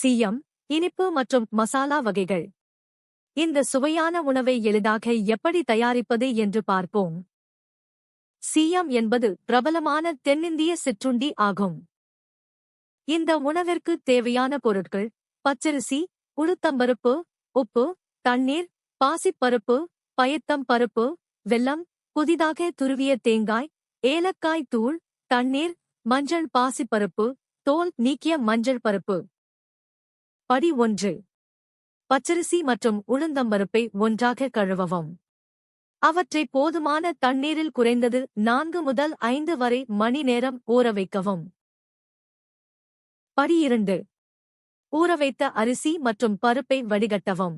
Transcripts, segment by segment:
சீயம், இனிப்பு மற்றும் மசாலா வகைகள். இந்த சுவையான உணவை எளிதாக எப்படி தயாரிப்பது என்று பார்ப்போம். சீயம் என்பது பிரபலமான தென்னிந்திய சிற்றுண்டி ஆகும். இந்த உணவிற்கு தேவையான பொருட்கள்: பச்சரிசி, உளுத்தம்பருப்பு, உப்பு, தண்ணீர், பாசிப்பருப்பு, பயத்தம் பருப்பு, வெல்லம், புதிதாக துருவிய தேங்காய், ஏலக்காய் தூள், தண்ணீர், மஞ்சள், பாசிப்பருப்பு, தோல் நீக்கிய மஞ்சள் பருப்பு. படி 1. பச்சரிசி மற்றும் உளுந்தம்பருப்பை ஒன்றாக கழுவவும். அவற்றை போதுமான தண்ணீரில் குறைந்தது 4 முதல் 5 வரை மணி நேரம் ஊற வைக்கவும். படி 2. ஊறவைத்த அரிசி மற்றும் பருப்பை வடிகட்டவும்.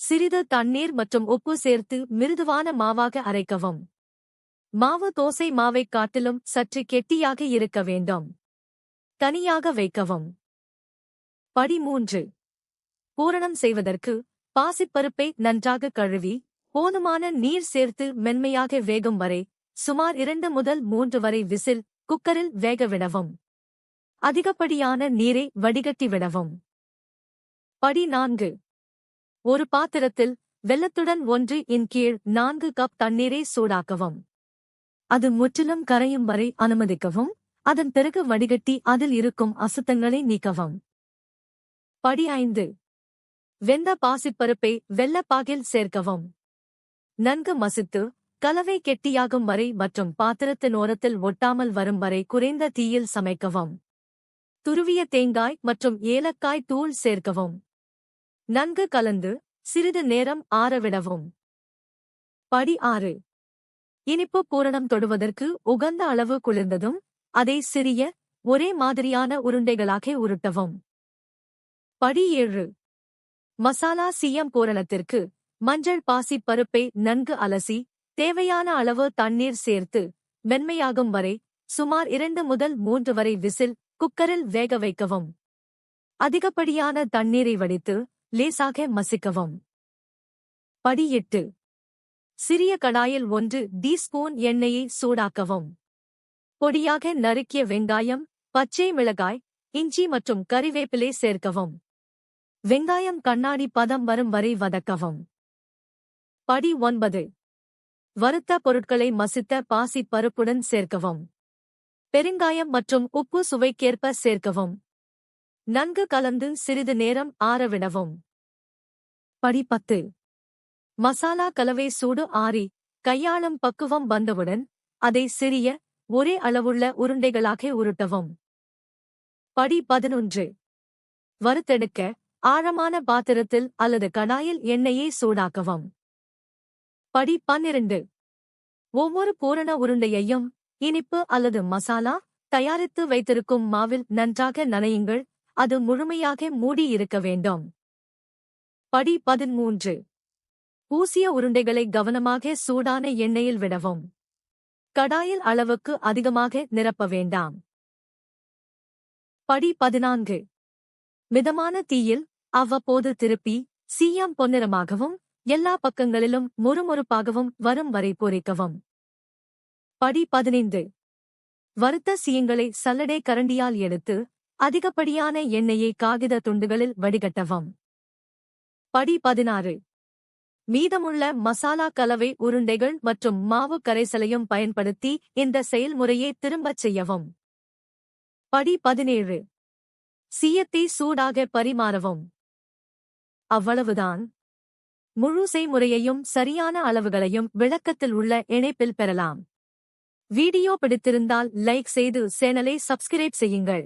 சிறிது தண்ணீர் மற்றும் உப்பு சேர்த்து மிருதுவான மாவாக அரைக்கவும். மாவு தோசை மாவைக் காட்டிலும் சற்று கெட்டியாக இருக்க வேண்டும். தனியாக வைக்கவும். படி 3. பூரணம் செய்வதற்கு பாசிப்பருப்பை நன்றாக கழுவி போதுமான நீர் சேர்த்து மென்மையாக வேகும் வரை சுமார் 2 முதல் 3 வரை விசில் குக்கரில் வேக விடவும். அதிகப்படியான நீரை வடிகட்டி விடவும். படி 4. ஒரு பாத்திரத்தில் வெல்லத்துடன் 1/4 கப் தண்ணீரை சூடாக்கவும். அது முற்றிலும் கரையும் வரை அனுமதிக்கவும். அதன் பிறகு வடிகட்டி அதில் இருக்கும் அசுத்தங்களை நீக்கவும். படி 5. வெந்த பாசிப்பருப்பை வெல்லப்பாகில் சேர்க்கவும். நன்கு மசித்து கலவை கெட்டியாகும் வரை மற்றும் பாத்திரத்தின் ஓரத்தில் ஒட்டாமல் வரும் வரை குறைந்த தீயில் சமைக்கவும். துருவிய தேங்காய் மற்றும் ஏலக்காய் தூள் சேர்க்கவும். நன்கு கலந்து சிறிது நேரம் ஆறவிடவும். படி 6. இனிப்பு பூரணம் தொடுவதற்கு உகந்த அளவு குளிர்ந்ததும் அதை சிறிய, ஒரே மாதிரியான உருண்டைகளாக உருட்டவும். படி 7. மசாலா சீயம் பூரணத்திற்கு மஞ்சள் பாசி பருப்பை நன்கு அலசி தேவையான அளவு தண்ணீர் சேர்த்து மென்மையாகும் வரை சுமார் 2 முதல் 3 வரை விசில் குக்கரில் வேக வைக்கவும். அதிகப்படியான தண்ணீரை வடித்து லேசாக மசிக்கவும். படி 8. சிறிய கடாயில் 1 டீஸ்பூன் எண்ணெயை சூடாக்கவும். பொடியாக நறுக்கிய வெங்காயம், பச்சை மிளகாய், இஞ்சி மற்றும் கறிவேப்பிலை சேர்க்கவும். வெங்காயம் கண்ணாடி பதம் வரும் வரை வதக்கவும். படி 9. வறுத்த பொருட்களை மசித்த பாசி பருப்புடன் சேர்க்கவும். பெருங்காயம் மற்றும் உப்பு சுவைக்கேற்ப சேர்க்கவும். நன்கு கலந்து சிறிது நேரம் ஆறவிடவும். படி 10. மசாலா கலவை சூடு ஆறி கையாளும் பக்குவம் வந்தவுடன் அதை சிறிய, ஒரே அளவுள்ள உருண்டைகளாக உருட்டவும். படி 11. வறுத்தெடுக்க ஆழமான பாத்திரத்தில் அல்லது கடாயில் எண்ணெயை சூடாக்கவும். படி 12. ஒவ்வொரு பூரண உருண்டையையும் இனிப்பு அல்லது மசாலா தயாரித்து வைத்திருக்கும் மாவில் நன்றாக நனையுங்கள். அது முழுமையாக மூடி இருக்க வேண்டும். படி 13. ஊசிய உருண்டைகளை கவனமாக சூடான எண்ணெயில் விடவும். கடாயில் அளவுக்கு அதிகமாக நிரப்ப வேண்டாம். படி 14. மிதமான தீயில் அவ்வப்போது திருப்பி சீயம் பொன்னிறமாகவும் எல்லா பக்கங்களிலும் முறுமுறுப்பாகவும் வரும் வரை பொரிக்கவும். படி 15. வறுத்த சீயங்களை சல்லடை கரண்டியால் எடுத்து அதிகப்படியான எண்ணெயை காகித துண்டுகளில் வடிகட்டவும். படி 16. மீதமுள்ள மசாலா கலவை உருண்டைகள் மற்றும் மாவு கரைசலையும் பயன்படுத்தி இந்த செயல்முறையை திரும்பச் செய்யவும். படி 17. சீயத்தை சூடாக பரிமாறவும். அவ்வளவுதான். முழு செய்முறையையும் சரியான அளவுகளையும் விளக்கத்தில் உள்ள இணைப்பில் பெறலாம். வீடியோ பிடித்திருந்தால் லைக் செய்து சேனலை சப்ஸ்கிரைப் செய்யுங்கள்.